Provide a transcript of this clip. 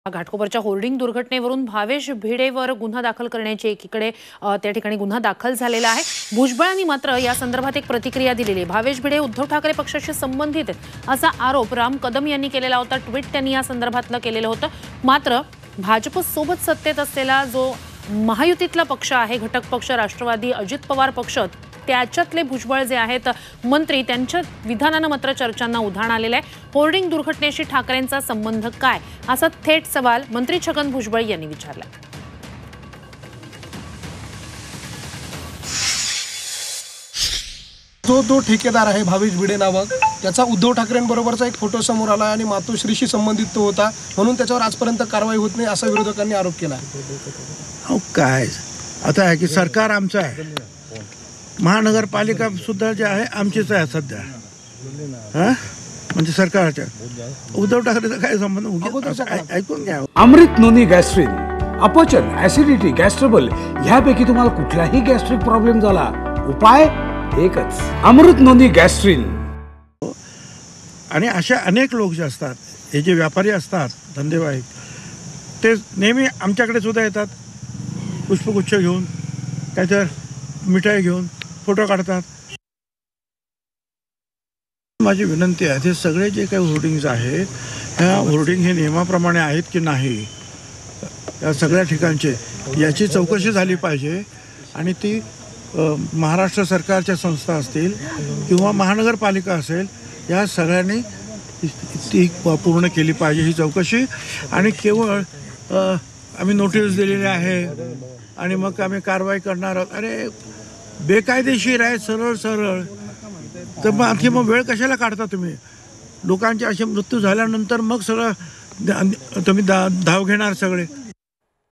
घाटकोपरच्या hoarding दुर्घटनेवरून Bhavesh भिडेवर गुन्हा दाखल करण्याची एकीकडे त्या ठिकाणी गुन्हा दाखल झालेला आहे। भुजबळांनी मात्र या संदर्भात एक प्रतिक्रिया दिलेली आहे। भावेश भिडे उद्धव ठाकरे पक्षाशी संबंधित आहेत असा आरोप राम कदम यांनी केलेला होता। ट्विट त्यांनी या संदर्भातलं केलेलं होतं। मात्र भाजप सोबत सत्तेत असलेला जो महायुतीतला पक्ष आहे, घटक पक्ष राष्ट्रवादी अजित पवार पक्ष, त्याच्यातले भुजबळ जे आहेत मंत्री, त्यांच्या विधानानं मात्र चर्चांना उधाण आलेलं आहे। होर्डिंग दुर्घटनेशी ठाकरेंचा संबंध काय, असा थेट सवाल मंत्री छगन भुजबळ यांनी विचारला। जो ठेकेदार आहे भावेश भिडे नावक, त्याचा उद्धव ठाकरेंबरोबरचा एक फोटो समोर आला आणि मातोश्रीशी संबंधित तो होता, म्हणून त्याच्यावर आजपर्यंत कारवाई होत नाही असा विरोधकांनी आरोप केला। काय आता आहे की सरकार आमचं आहे, महानगरपालिका सुद्धा जे आहे आमचीच आहे सध्या, म्हणजे सरकारच्या। उद्धव ठाकरेचा काय संबंध ऐकून घ्या। अमृत नोनी गॅस्ट्रिन, अपचन, ऍसिडिटी, गॅस्ट्रबल ह्यापैकी तुम्हाला कुठलाही गॅस्ट्रिक प्रॉब्लेम झाला, उपाय एकच, अमृत नोनी गॅस्ट्रिन। आणि अशा अनेक लोक जे असतात, हे जे व्यापारी असतात धंदेवाईक, ते नेहमी आमच्याकडे सुद्धा येतात, पुष्पगुच्छ घेऊन, काहीतर मिठाई घेऊन फोटो काढतात। माझी विनंती आहे, हे सगळे जे काही होर्डिंग्स आहेत, ह्या होर्डिंग हे नियमाप्रमाणे आहेत की नाही, या सगळ्या ठिकाणचे याची चौकशी झाली पाहिजे। आणि ती महाराष्ट्र सरकारच्या संस्था असतील किंवा महानगरपालिका असेल, या सगळ्यांनी ती पूर्ण केली पाहिजे ही चौकशी। आणि केवळ आम्ही नोटीस दिलेली आहे आणि मग आम्ही कारवाई करणार आहोत, अरे बेकायदेशीर आहे, सरळ सरळ, तर मग आणखी मग वेळ कशाला काढता तुम्ही? लोकांचे असे मृत्यू झाल्यानंतर मग सगळं तुम्ही धाव घेणार सगळे।